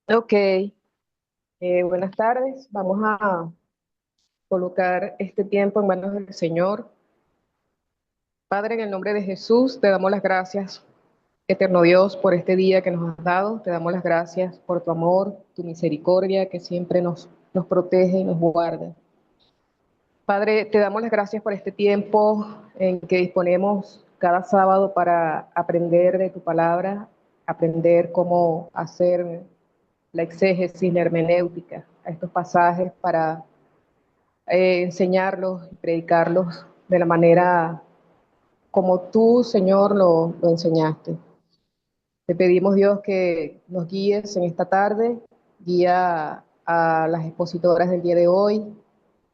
Ok, buenas tardes. Vamos a colocar este tiempo en manos del Señor. Padre, en el nombre de Jesús, te damos las gracias, eterno Dios, por este día que nos has dado. Te damos las gracias por tu amor, tu misericordia que siempre nos protege y nos guarda. Padre, te damos las gracias por este tiempo en que disponemos cada sábado para aprender de tu palabra, aprender cómo hacer la exégesis, la hermenéutica a estos pasajes para enseñarlos y predicarlos de la manera como tú, Señor, lo enseñaste. Te pedimos, Dios, que nos guíes en esta tarde, guía a las expositoras del día de hoy.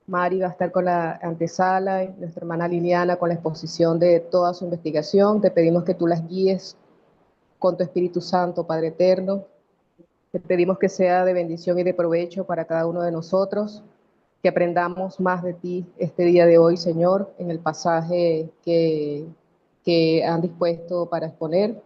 Mari va a estar con la antesala, y nuestra hermana Liliana con la exposición de toda su investigación. Te pedimos que tú las guíes con tu Espíritu Santo, Padre eterno. Te pedimos que sea de bendición y de provecho para cada uno de nosotros, que aprendamos más de ti este día de hoy, Señor, en el pasaje que han dispuesto para exponer.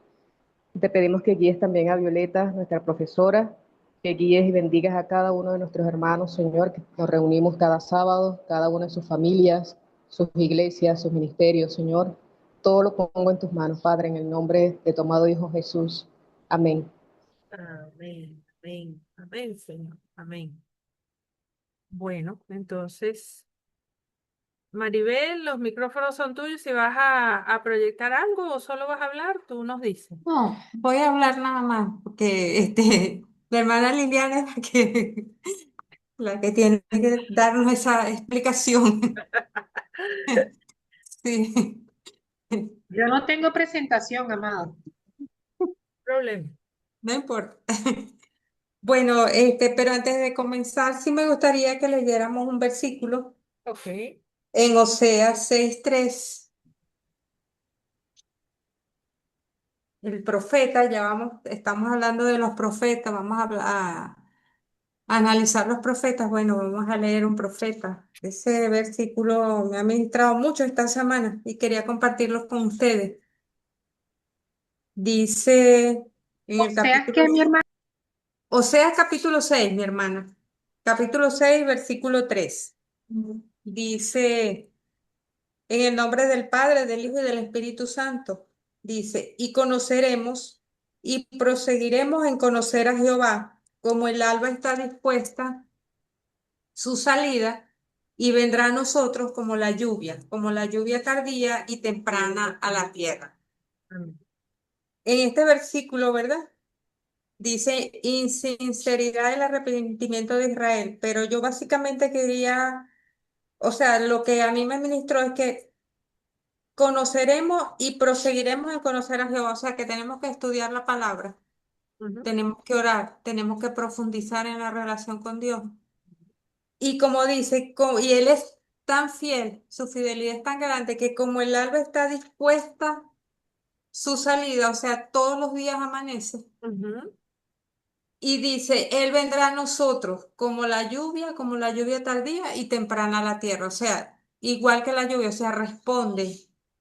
Te pedimos que guíes también a Violeta, nuestra profesora, que guíes y bendigas a cada uno de nuestros hermanos, Señor, que nos reunimos cada sábado, cada una de sus familias, sus iglesias, sus ministerios, Señor. Todo lo pongo en tus manos, Padre, en el nombre de tu amado Hijo Jesús. Amén. Amén, amén, amén, Señor, amén. Bueno, entonces, Maribel, los micrófonos son tuyos. Si vas a proyectar algo o solo vas a hablar, tú nos dices. No, voy a hablar nada más, porque la hermana Liliana es la que tiene que darnos esa explicación. Sí, Yo no tengo presentación, amado. Problema. no importa. Bueno, pero antes de comenzar, sí me gustaría que leyéramos un versículo Ok. en Oseas 6:3. El profeta, estamos hablando de los profetas, vamos a analizar los profetas. Bueno, vamos a leer un profeta. Ese versículo me ha ministrado mucho esta semana y quería compartirlo con ustedes. Dice en O el sea capítulo, que mi hermano, Oseas capítulo 6, mi hermana. Capítulo 6, versículo 3. Dice, en el nombre del Padre, del Hijo y del Espíritu Santo. Dice, y conoceremos y proseguiremos en conocer a Jehová, como el alba está dispuesta su salida, y vendrá a nosotros como la lluvia tardía y temprana a la tierra. Amén. En este versículo, ¿verdad? Dice insinceridad del arrepentimiento de Israel, pero yo básicamente quería, o sea, lo que a mí me ministró es que conoceremos y proseguiremos en conocer a Jehová, o sea, que tenemos que estudiar la palabra, Ujú, tenemos que orar, tenemos que profundizar en la relación con Dios. Y como dice, y Él es tan fiel, su fidelidad es tan grande que como el alba está dispuesta su salida, o sea, todos los días amanece. ujú, Y dice, Él vendrá a nosotros como la lluvia tardía y temprana a la tierra. O sea, igual que la lluvia, o sea, responde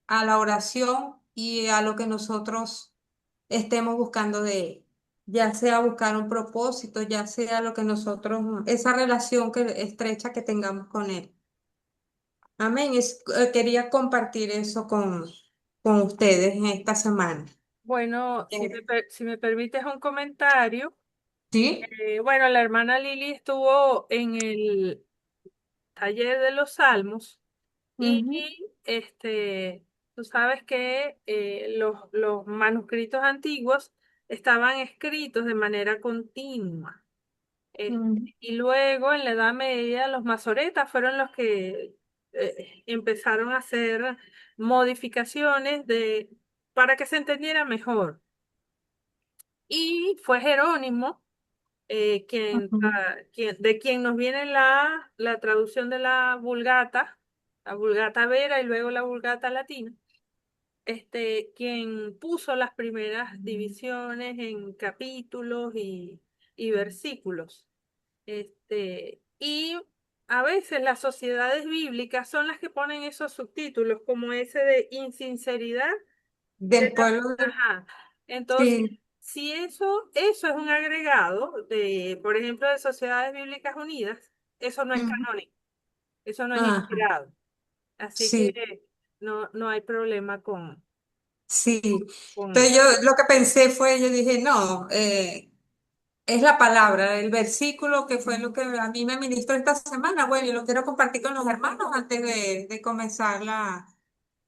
a la oración y a lo que nosotros estemos buscando de Él. Ya sea buscar un propósito, ya sea lo que nosotros, esa relación estrecha que tengamos con Él. Amén. Quería compartir eso con ustedes en esta semana. Bueno, si me permites un comentario, ¿Sí? bueno, la hermana Lili estuvo en el taller de los Salmos y Ujú, tú sabes que los manuscritos antiguos estaban escritos de manera continua. ujú. Y luego en la Edad Media los masoretas fueron los que empezaron a hacer modificaciones para que se entendiera mejor. Y fue Jerónimo Ujú. de quien nos viene la traducción de la Vulgata Vera y luego la Vulgata Latina, quien puso las primeras divisiones en capítulos y versículos. Y a veces las sociedades bíblicas son las que ponen esos subtítulos, como ese de insinceridad de Del pueblo Ajá. Entonces, sí, si eso es un agregado de, por ejemplo, de Sociedades Bíblicas Unidas, eso no es Ujú. canónico, eso no es Ajá, inspirado. Así sí, que no hay problema sí. con Entonces eso. yo lo que pensé fue, yo dije, no, es la palabra, el versículo que fue lo que a mí me ministró esta semana. Bueno, y lo quiero compartir con los hermanos antes de comenzar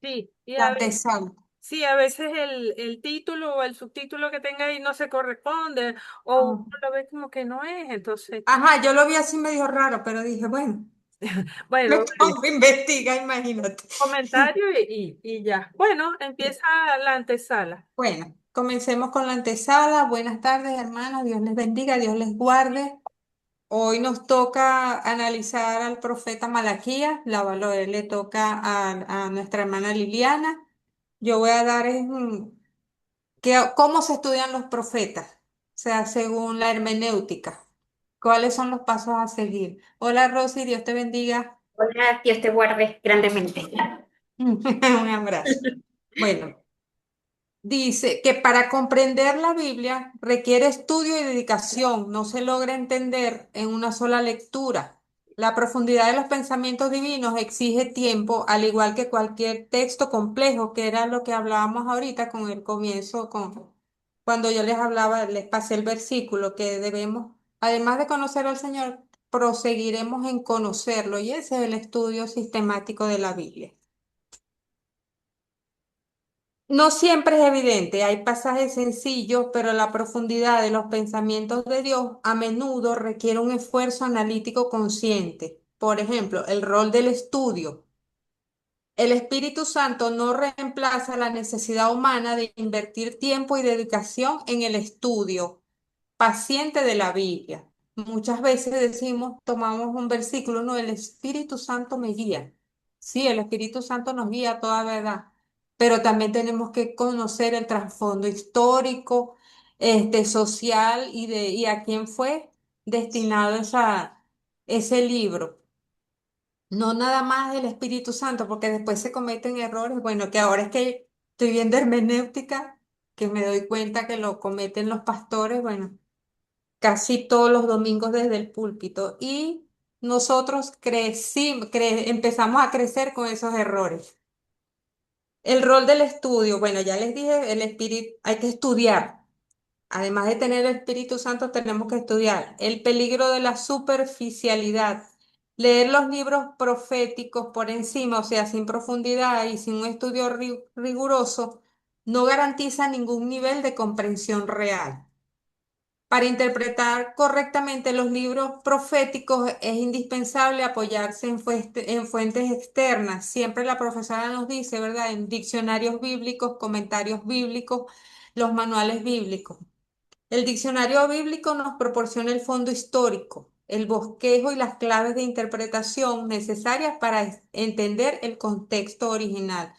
Sí, la antesala. sí, a veces el título o el subtítulo que tenga ahí no se corresponde o uno Ah. lo ve como que no es. Entonces, Ajá, yo lo vi así medio raro, pero dije, bueno, me bueno, pongo a investigar, imagínate. comentario y ya. Bueno, empieza la antesala. Bueno, comencemos con la antesala. Buenas tardes, hermanos. Dios les bendiga, Dios les guarde. Hoy nos toca analizar al profeta Malaquías, le toca a nuestra hermana Liliana. Yo voy a dar cómo se estudian los profetas, o sea, según la hermenéutica. ¿Cuáles son los pasos a seguir? Hola Rosy, Dios te bendiga. Hola, Dios te guarde grandemente. Un abrazo. Bueno. Dice que para comprender la Biblia requiere estudio y dedicación, no se logra entender en una sola lectura. La profundidad de los pensamientos divinos exige tiempo, al igual que cualquier texto complejo, que era lo que hablábamos ahorita con el comienzo, cuando yo les hablaba, les pasé el versículo que debemos, además de conocer al Señor, proseguiremos en conocerlo, y ese es el estudio sistemático de la Biblia. No siempre es evidente, hay pasajes sencillos, pero la profundidad de los pensamientos de Dios a menudo requiere un esfuerzo analítico consciente. Por ejemplo, el rol del estudio. El Espíritu Santo no reemplaza la necesidad humana de invertir tiempo y dedicación en el estudio paciente de la Biblia. Muchas veces decimos, tomamos un versículo, no, el Espíritu Santo me guía. Sí, el Espíritu Santo nos guía a toda verdad, pero también tenemos que conocer el trasfondo histórico, social y a quién fue destinado ese libro. No nada más del Espíritu Santo, porque después se cometen errores. Bueno, que ahora es que estoy viendo hermenéutica, que me doy cuenta que lo cometen los pastores, bueno, casi todos los domingos desde el púlpito y nosotros empezamos a crecer con esos errores. El rol del estudio, bueno, ya les dije, el espíritu, hay que estudiar. Además de tener el Espíritu Santo, tenemos que estudiar. El peligro de la superficialidad. Leer los libros proféticos por encima, o sea, sin profundidad y sin un estudio riguroso, no garantiza ningún nivel de comprensión real. Para interpretar correctamente los libros proféticos es indispensable apoyarse en fuentes externas. Siempre la profesora nos dice, ¿verdad? En diccionarios bíblicos, comentarios bíblicos, los manuales bíblicos. El diccionario bíblico nos proporciona el fondo histórico, el bosquejo y las claves de interpretación necesarias para entender el contexto original.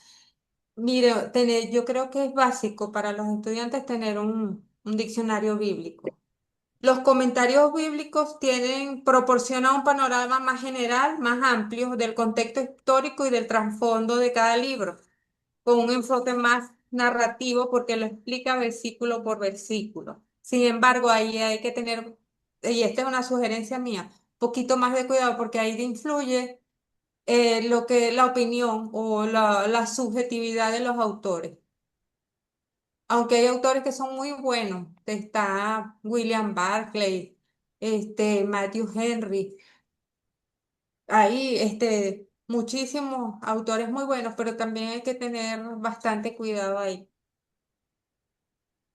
Mire, yo creo que es básico para los estudiantes tener un diccionario bíblico. Los comentarios bíblicos proporcionan un panorama más general, más amplio del contexto histórico y del trasfondo de cada libro, con un enfoque más narrativo porque lo explica versículo por versículo. Sin embargo, ahí hay que tener, y esta es una sugerencia mía, un poquito más de cuidado porque ahí influye lo que la opinión o la subjetividad de los autores. Aunque hay autores que son muy buenos, está William Barclay, Matthew Henry, hay muchísimos autores muy buenos, pero también hay que tener bastante cuidado ahí.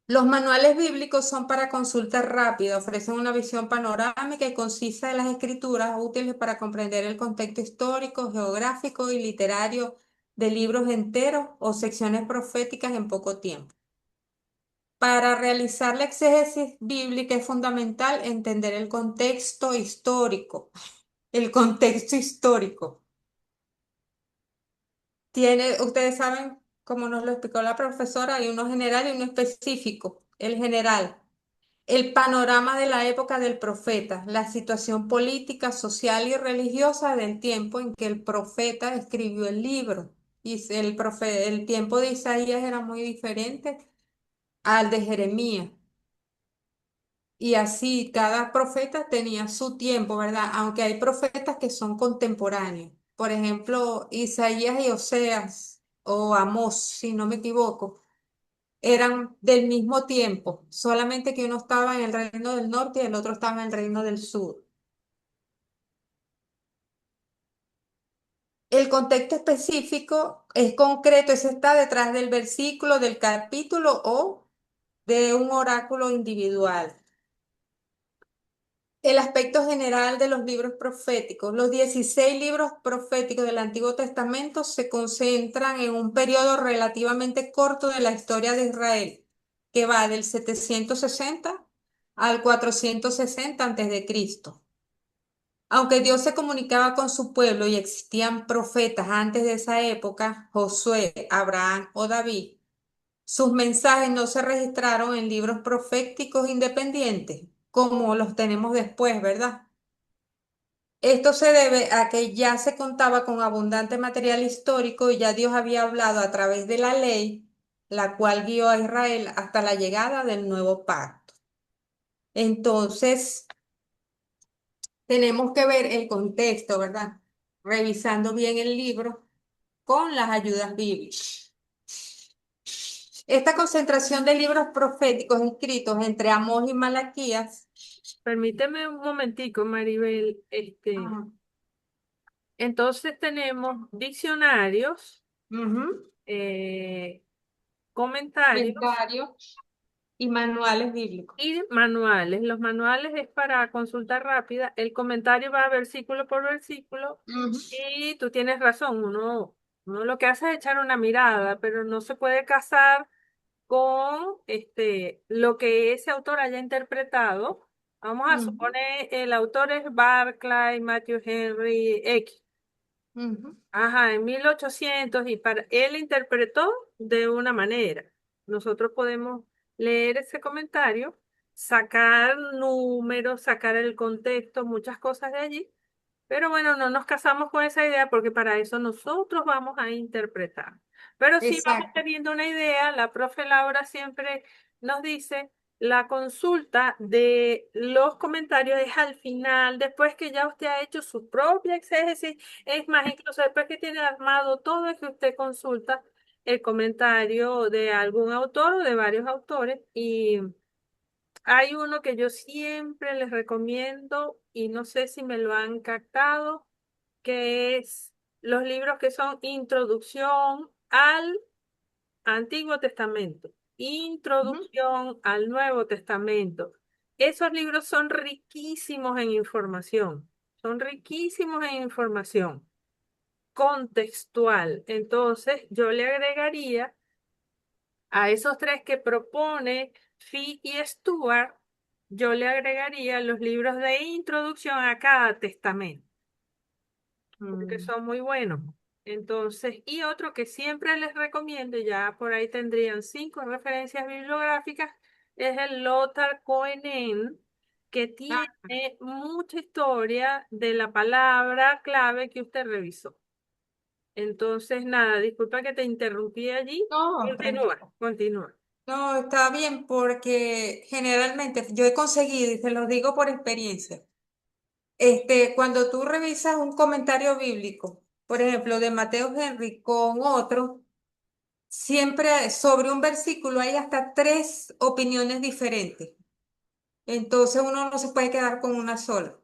Los manuales bíblicos son para consulta rápida, ofrecen una visión panorámica y concisa de las escrituras, útiles para comprender el contexto histórico, geográfico y literario de libros enteros o secciones proféticas en poco tiempo. Para realizar la exégesis bíblica es fundamental entender el contexto histórico. El contexto histórico. Ustedes saben, como nos lo explicó la profesora, hay uno general y uno específico. El general, el panorama de la época del profeta, la situación política, social y religiosa del tiempo en que el profeta escribió el libro. Y el tiempo de Isaías era muy diferente al de Jeremías. Y así cada profeta tenía su tiempo, ¿verdad? Aunque hay profetas que son contemporáneos. Por ejemplo, Isaías y Oseas o Amós, si no me equivoco, eran del mismo tiempo, solamente que uno estaba en el reino del norte y el otro estaba en el reino del sur. El contexto específico es concreto, ese está detrás del versículo, del capítulo o de un oráculo individual. El aspecto general de los libros proféticos. Los 16 libros proféticos del Antiguo Testamento se concentran en un periodo relativamente corto de la historia de Israel, que va del 760 al 460 antes de Cristo. Aunque Dios se comunicaba con su pueblo y existían profetas antes de esa época, Josué, Abraham o David, sus mensajes no se registraron en libros proféticos independientes, como los tenemos después, ¿verdad? Esto se debe a que ya se contaba con abundante material histórico y ya Dios había hablado a través de la ley, la cual guió a Israel hasta la llegada del nuevo pacto. Entonces, tenemos que ver el contexto, ¿verdad? Revisando bien el libro con las ayudas bíblicas. Esta concentración de libros proféticos escritos entre Amós y Malaquías. Permíteme un momentico, Maribel. Ajá. Entonces tenemos diccionarios, Ujú. eh, comentarios Comentarios y manuales bíblicos. y manuales. Los manuales es para consulta rápida. El comentario va versículo por versículo Ujú. y tú tienes razón. Uno lo que hace es echar una mirada, pero no se puede casar con lo que ese autor haya interpretado. Vamos a Ujú. suponer el autor es Barclay, Matthew Henry X. Ujú. Ajá, en 1800 y para él interpretó de una manera. Nosotros podemos leer ese comentario, sacar números, sacar el contexto, muchas cosas de allí, pero bueno, no nos casamos con esa idea porque para eso nosotros vamos a interpretar. Pero sí vamos Exacto. teniendo una idea, la profe Laura siempre nos dice, la consulta de los comentarios es al final, después que ya usted ha hecho su propia exégesis, es más, incluso después que tiene armado todo, es que usted consulta el comentario de algún autor o de varios autores y hay uno que yo siempre les recomiendo y no sé si me lo han captado, que es los libros que son Introducción al Antiguo Testamento, Ujú. Introducción al Nuevo Testamento. Esos libros son riquísimos en información contextual. Entonces, yo le agregaría a esos tres que propone Fee y Stuart, yo le agregaría los libros de introducción a cada testamento, porque Mm. son muy buenos. Entonces, y otro que siempre les recomiendo, ya por ahí tendrían 5 referencias bibliográficas, es el Lothar Koenen, que Ah, tiene mucha historia de la palabra clave que usted revisó. Entonces, nada, disculpa que te interrumpí allí. no, Continúa, tranquilo. continúa. No, está bien porque generalmente yo he conseguido, y te lo digo por experiencia, cuando tú revisas un comentario bíblico, por ejemplo, de Mateo Henry con otro, siempre sobre un versículo hay hasta tres opiniones diferentes. Entonces uno no se puede quedar con una sola.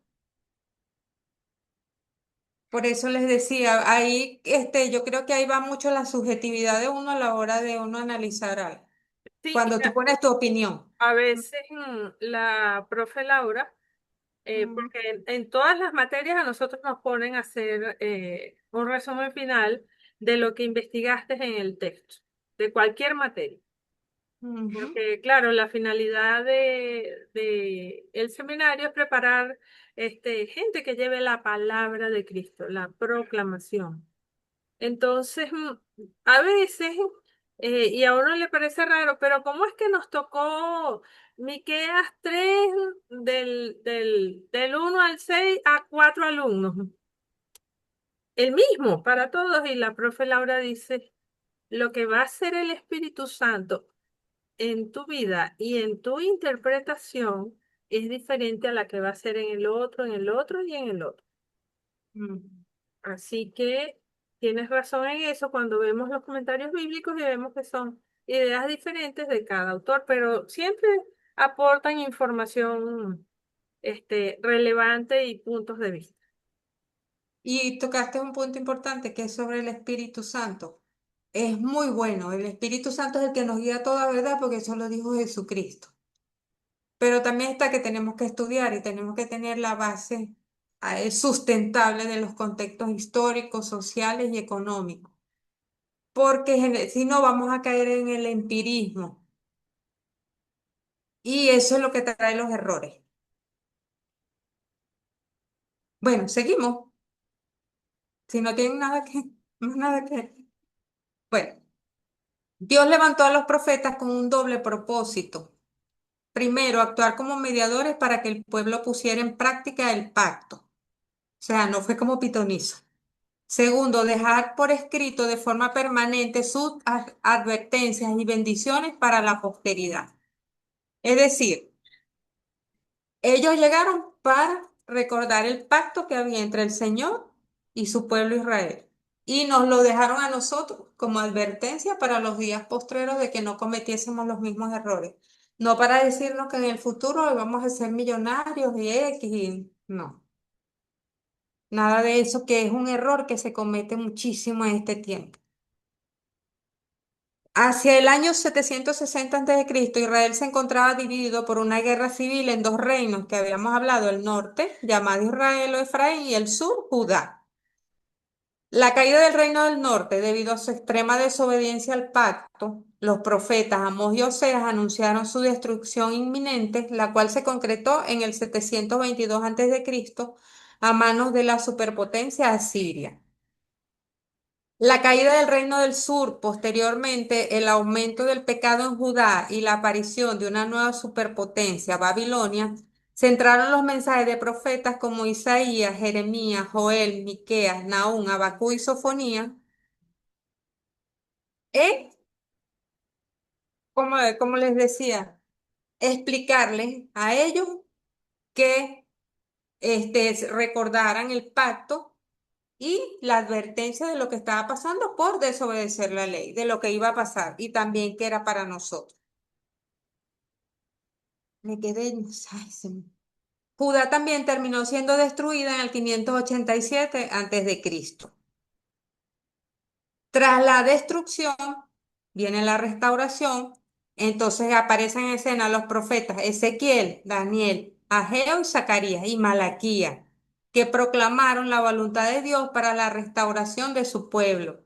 Por eso les decía, ahí, yo creo que ahí va mucho la subjetividad de uno a la hora de uno analizar algo. Sí, Cuando tú pones tu opinión. a veces la profe Laura, Mm. porque en todas las materias a nosotros nos ponen a hacer un resumen final de lo que investigaste en el texto, de cualquier materia. Ujú. Porque, claro, la finalidad de el seminario es preparar gente que lleve la palabra de Cristo, la proclamación. Entonces, a veces, y a uno le parece raro, pero ¿cómo es que nos tocó Miqueas 3 del 1 al 6 a 4 alumnos? El mismo para todos. Y la profe Laura dice, lo que va a hacer el Espíritu Santo en tu vida y en tu interpretación es diferente a la que va a ser en el otro, en el otro y en el otro. Mm. Así que tienes razón en eso cuando vemos los comentarios bíblicos y vemos que son ideas diferentes de cada autor, pero siempre aportan información relevante y puntos de vista. Y tocaste un punto importante que es sobre el Espíritu Santo. Es muy bueno. El Espíritu Santo es el que nos guía a toda verdad porque eso lo dijo Jesucristo. Pero también está que tenemos que estudiar y tenemos que tener la base sustentable de los contextos históricos, sociales y económicos. Porque si no vamos a caer en el empirismo. Y eso es lo que trae los errores. Bueno, seguimos. Si no tienen nada que, más nada que. Bueno, Dios levantó a los profetas con un doble propósito. Primero, actuar como mediadores para que el pueblo pusiera en práctica el pacto. O sea, no fue como pitonizo. Segundo, dejar por escrito de forma permanente sus advertencias y bendiciones para la posteridad. Es decir, ellos llegaron para recordar el pacto que había entre el Señor y su pueblo Israel. Y nos lo dejaron a nosotros como advertencia para los días postreros de que no cometiésemos los mismos errores. No para decirnos que en el futuro vamos a ser millonarios y X, no. Nada de eso, que es un error que se comete muchísimo en este tiempo. Hacia el año 760 a.C., Israel se encontraba dividido por una guerra civil en dos reinos que habíamos hablado, el norte, llamado Israel o Efraín, y el sur, Judá. La caída del reino del norte, debido a su extrema desobediencia al pacto, los profetas Amós y Oseas anunciaron su destrucción inminente, la cual se concretó en el 722 a.C. a manos de la superpotencia asiria. La caída del reino del sur, posteriormente el aumento del pecado en Judá y la aparición de una nueva superpotencia, Babilonia, centraron los mensajes de profetas como Isaías, Jeremías, Joel, Miqueas, Nahum, Abacú y Sofonía en, como les decía, explicarles a ellos que recordaran el pacto y la advertencia de lo que estaba pasando por desobedecer la ley, de lo que iba a pasar y también que era para nosotros. Me quedé, ay, Judá también terminó siendo destruida en el 587 a.C. Tras la destrucción viene la restauración, entonces aparecen en escena los profetas Ezequiel, Daniel, Ageo y Zacarías y Malaquía, que proclamaron la voluntad de Dios para la restauración de su pueblo,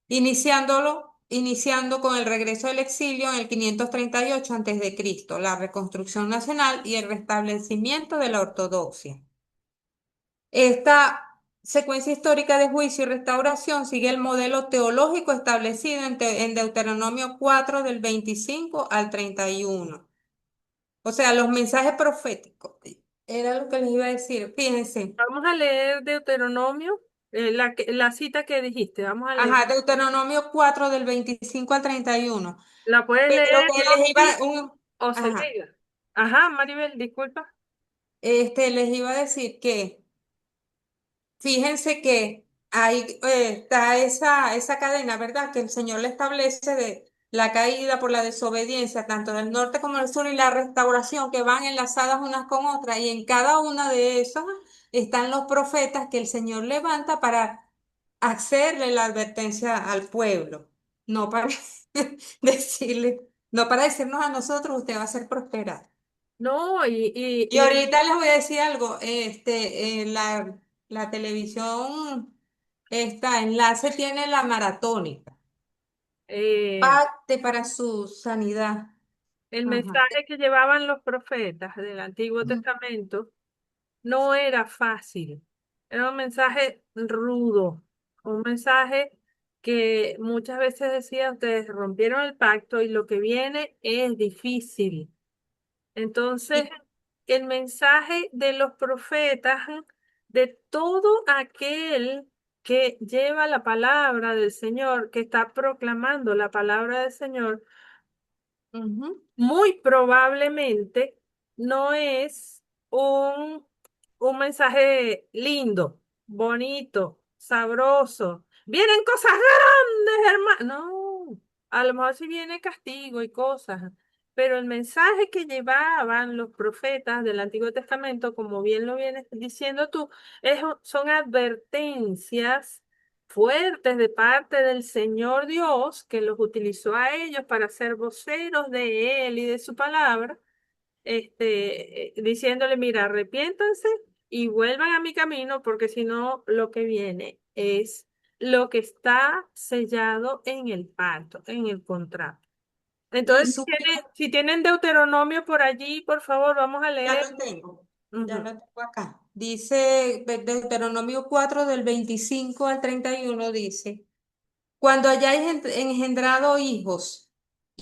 iniciando con el regreso del exilio en el 538 a.C., la reconstrucción nacional y el restablecimiento de la ortodoxia. Esta secuencia histórica de juicio y restauración sigue el modelo teológico establecido en Deuteronomio 4 del 25 al 31. O sea, los mensajes proféticos. Era lo que les iba a decir. Fíjense. Vamos a leer Deuteronomio, la cita que dijiste, vamos a leer. Ajá, Deuteronomio 4 del 25 al 31. ¿La puedes Pero leer que les iba así o ajá, seguida? Ajá, Maribel, disculpa. les iba a decir que fíjense que ahí está esa cadena, ¿verdad? Que el Señor le establece de la caída por la desobediencia, tanto del norte como del sur, y la restauración, que van enlazadas unas con otras, y en cada una de esas están los profetas que el Señor levanta para hacerle la advertencia al pueblo, no para decirle, no para decirnos a nosotros, usted va a ser prosperado. No, Y ahorita les voy a decir algo, la televisión, esta enlace tiene la maratónica, eh, pacte para su sanidad. el Ajá. mensaje que llevaban los profetas del Antiguo Ujú. Testamento no era fácil, era un mensaje rudo, un mensaje que muchas veces decía, ustedes rompieron el pacto y lo que viene es difícil. Entonces, Y, el mensaje de los profetas, de todo aquel que lleva la palabra del Señor, que está proclamando la palabra del Señor, ujú, muy probablemente no es un, un mensaje lindo, bonito, sabroso. Vienen cosas grandes, hermano. No, a lo mejor sí viene castigo y cosas, pero el mensaje que llevaban los profetas del Antiguo Testamento, como bien lo vienes diciendo tú, son advertencias fuertes de parte del Señor Dios, que los utilizó a ellos para ser voceros de Él y de su palabra, diciéndole, mira, arrepiéntanse y vuelvan a mi camino, porque si no, lo que viene es lo que está sellado en el pacto, en el contrato. Y Entonces, supe, si tienen Deuteronomio por allí, por favor, vamos a ya leer. lo tengo, ya Ujú. lo tengo acá. Dice Deuteronomio 4 del 25 al 31 dice. Cuando hayáis engendrado hijos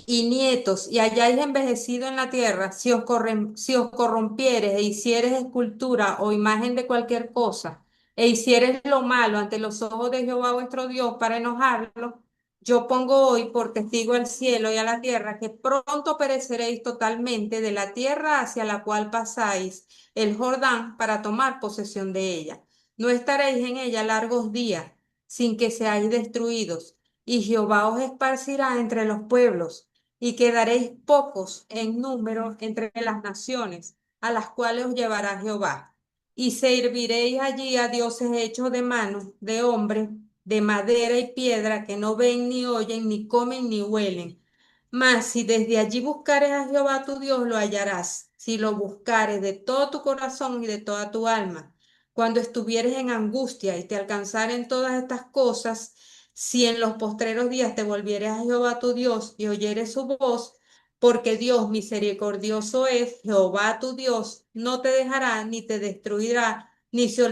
y nietos y hayáis envejecido en la tierra, si os corrompieres e hicieres escultura o imagen de cualquier cosa, e hicieres lo malo ante los ojos de Jehová vuestro Dios para enojarlo, yo pongo hoy por testigo al cielo y a la tierra que pronto pereceréis totalmente de la tierra hacia la cual pasáis el Jordán para tomar posesión de ella. No estaréis en ella largos días sin que seáis destruidos, y Jehová os esparcirá entre los pueblos, y quedaréis pocos en número entre las naciones, a las cuales os llevará Jehová. Y serviréis allí a dioses hechos de mano, de hombre, de madera y piedra, que no ven ni oyen, ni comen ni huelen. Mas si desde allí buscares a Jehová tu Dios, lo hallarás, si lo buscares de todo tu corazón y de toda tu alma. Cuando estuvieres en angustia y te alcanzaren todas estas cosas, si en los postreros días te volvieres a Jehová tu Dios y oyeres su voz, porque Dios misericordioso es, Jehová tu Dios no te dejará ni te destruirá, ni se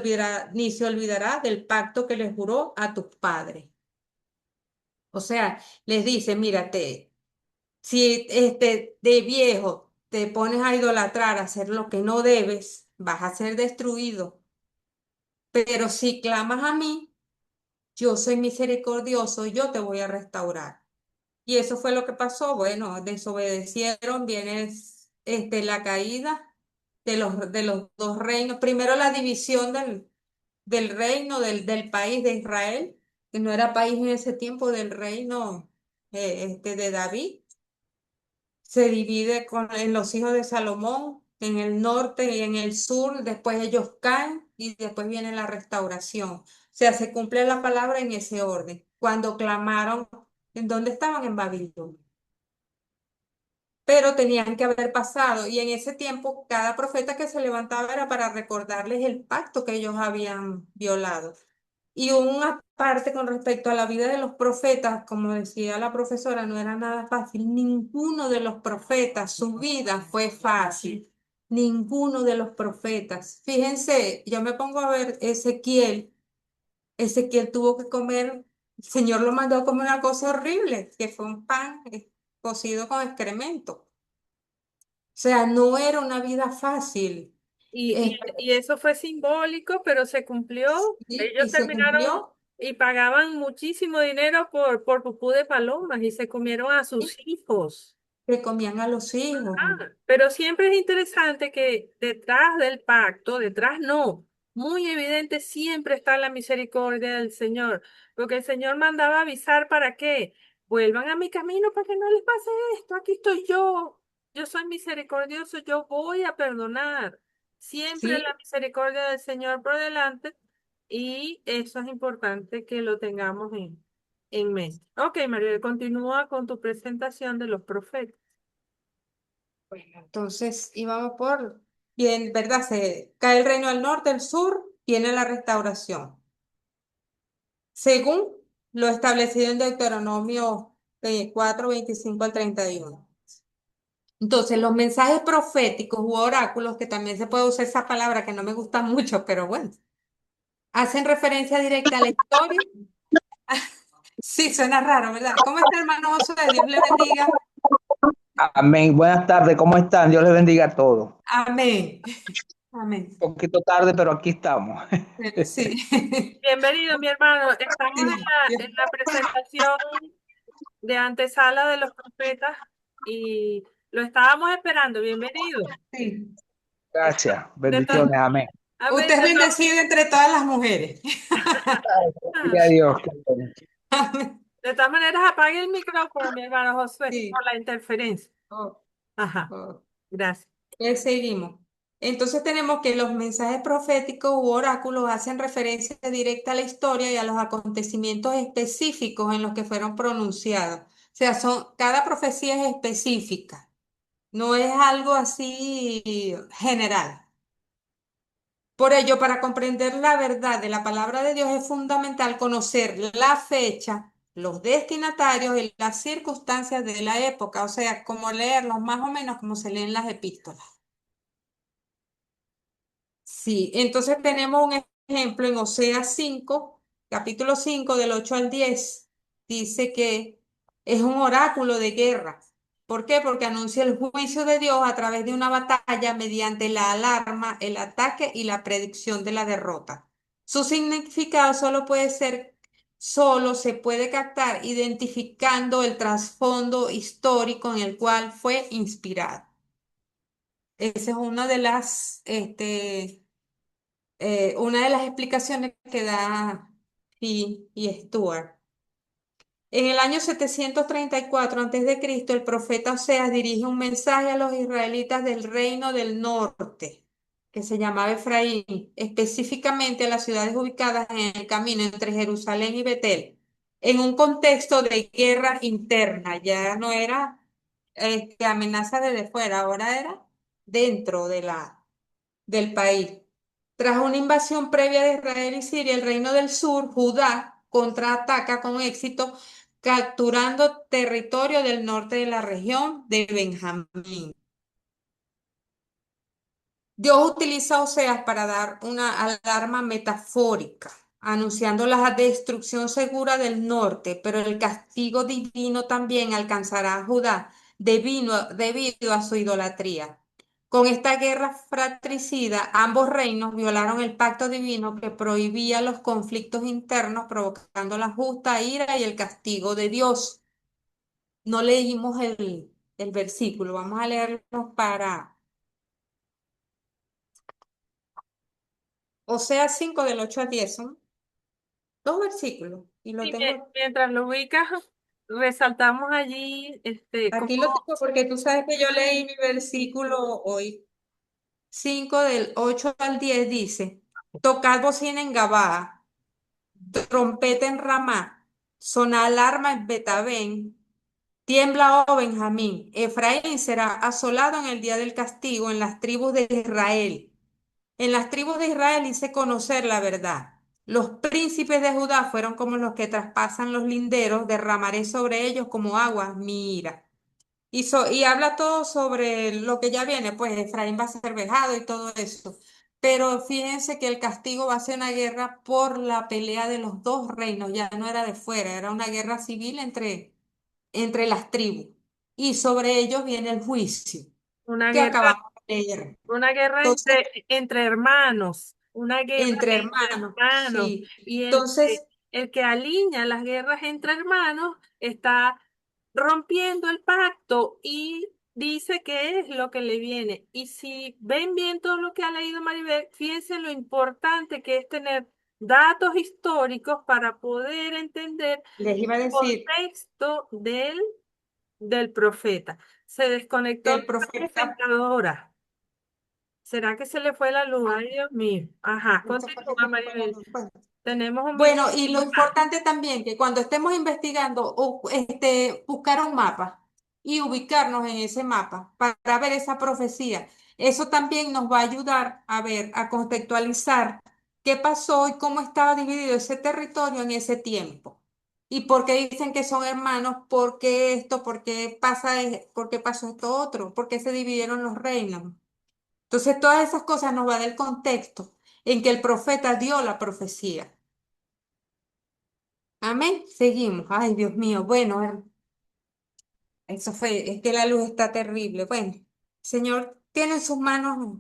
olvidará del pacto que les juró a tus padres. O sea, les dice, mírate, si de viejo te pones a idolatrar, a hacer lo que no debes, vas a ser destruido. Pero si clamas a mí, yo soy misericordioso, yo te voy a restaurar. Y eso fue lo que pasó. Bueno, desobedecieron, viene la caída de los dos reinos. Primero la división del reino, del país de Israel, que no era país en ese tiempo, del reino de David. Se divide en los hijos de Salomón, en el norte y en el sur. Después ellos caen y después viene la restauración. O sea, se cumple la palabra en ese orden. Cuando clamaron, ¿en dónde estaban? En Babilonia, pero tenían que haber pasado. Y en ese tiempo, cada profeta que se levantaba era para recordarles el pacto que ellos habían violado. Y una parte con respecto a la vida de los profetas, como decía la profesora, no era nada fácil. Ninguno de los profetas, su vida fue fácil. Ninguno de los profetas. Fíjense, yo me pongo a ver Ezequiel. Ezequiel tuvo que comer, el Señor lo mandó a comer una cosa horrible, que fue un pan cocido con excremento. O sea, no era una vida fácil. Y eso fue simbólico, pero se cumplió. Y Ellos se terminaron cumplió y pagaban muchísimo dinero por pupú de palomas y se comieron a sus hijos. que comían a los hijos. Pero siempre es interesante que detrás del pacto, detrás no, muy evidente siempre está la misericordia del Señor, porque el Señor mandaba avisar para que vuelvan a mi camino para que no les pase esto, aquí estoy yo soy misericordioso, yo voy a perdonar. Siempre Sí, la misericordia del Señor por delante y eso es importante que lo tengamos en mente. Ok, María, continúa con tu presentación de los profetas. bueno, entonces íbamos por, bien, ¿verdad? Se cae el reino del norte, el sur, viene la restauración. Según lo establecido en Deuteronomio 4, 25 al 31. Entonces, los mensajes proféticos u oráculos, que también se puede usar esa palabra que no me gusta mucho, pero bueno, hacen referencia directa a la historia. Sí, suena raro, ¿verdad? ¿Cómo está, hermano Josué? Dios le bendiga. Amén. Buenas tardes, ¿cómo están? Dios les bendiga a todos. Amén. Amén. Un poquito tarde, pero aquí estamos. Bueno, sí. Bienvenido, mi hermano. Estamos Sí, en la presentación de antesala de los profetas y Lo estábamos esperando. Bienvenido. Sí. Gracias. De to- Bendiciones. Amén. Amén. Usted es bendecido entre todas las mujeres. Gloria a Dios. Qué bueno. De todas maneras, apague el micrófono, mi hermano Josué, Sí. por la interferencia. Oh, Ajá, oh. gracias. Seguimos. Entonces tenemos que los mensajes proféticos u oráculos hacen referencia directa a la historia y a los acontecimientos específicos en los que fueron pronunciados. O sea, cada profecía es específica, no es algo así general. Por ello, para comprender la verdad de la palabra de Dios es fundamental conocer la fecha, los destinatarios y las circunstancias de la época, o sea, como leerlos más o menos como se leen las epístolas. Sí, entonces tenemos un ejemplo en Oseas 5, capítulo 5, del 8 al 10. Dice que es un oráculo de guerra. ¿Por qué? Porque anuncia el juicio de Dios a través de una batalla mediante la alarma, el ataque y la predicción de la derrota. Su significado solo se puede captar identificando el trasfondo histórico en el cual fue inspirado. Esa es una de las explicaciones que da y Stuart. En el año 734 a.C., el profeta Oseas dirige un mensaje a los israelitas del reino del norte, que se llamaba Efraín, específicamente a las ciudades ubicadas en el camino entre Jerusalén y Betel, en un contexto de guerra interna. Ya no era amenaza desde fuera, ahora era dentro del país. Tras una invasión previa de Israel y Siria, el reino del sur, Judá, contraataca con éxito, capturando territorio del norte de la región de Benjamín. Dios utiliza a Oseas para dar una alarma metafórica, anunciando la destrucción segura del norte, pero el castigo divino también alcanzará a Judá debido a su idolatría. Con esta guerra fratricida, ambos reinos violaron el pacto divino que prohibía los conflictos internos, provocando la justa ira y el castigo de Dios. No leímos el versículo, vamos a leerlo para Oseas 5 del 8 al 10, son dos versículos y lo Sí, tengo, mientras lo ubicas, resaltamos allí, como aquí lo tengo porque tú sabes que yo leí mi versículo hoy. 5 del 8 al 10 dice, tocad bocina en Gabaa, trompeta en Ramá, sonad alarma en Betabén, tiembla, oh Benjamín, Efraín será asolado en el día del castigo en las tribus de Israel. En las tribus de Israel hice conocer la verdad. Los príncipes de Judá fueron como los que traspasan los linderos, derramaré sobre ellos como agua mi ira. Y habla todo sobre lo que ya viene, pues Efraín va a ser vejado y todo eso. Pero fíjense que el castigo va a ser una guerra por la pelea de los dos reinos, ya no era de fuera, era una guerra civil entre las tribus. Y sobre ellos viene el juicio una que guerra, acabamos de leer. una guerra Entonces, entre hermanos, una guerra entre entre hermanos, hermanos, sí. y Entonces, el que alinea las guerras entre hermanos está rompiendo el pacto y dice que es lo que le viene. Y si ven bien todo lo que ha leído Maribel, fíjense lo importante que es tener datos históricos para poder entender les iba a el decir, contexto del profeta. Se desconectó el la profeta. presentadora. ¿Será que se le fue la luz? Ay, Dios mío. Ajá, continúa, Maribel. Tenemos un Bueno, micrófono. y lo importante también que cuando estemos investigando, buscar un mapa y ubicarnos en ese mapa para ver esa profecía. Eso también nos va a ayudar a ver, a contextualizar qué pasó y cómo estaba dividido ese territorio en ese tiempo. Y por qué dicen que son hermanos, por qué esto, por qué pasó esto otro, por qué se dividieron los reinos. Entonces, todas esas cosas nos va del contexto en que el profeta dio la profecía. Amén. Seguimos. Ay, Dios mío. Bueno, eso fue, es que la luz está terrible. Bueno, Señor, tiene en sus manos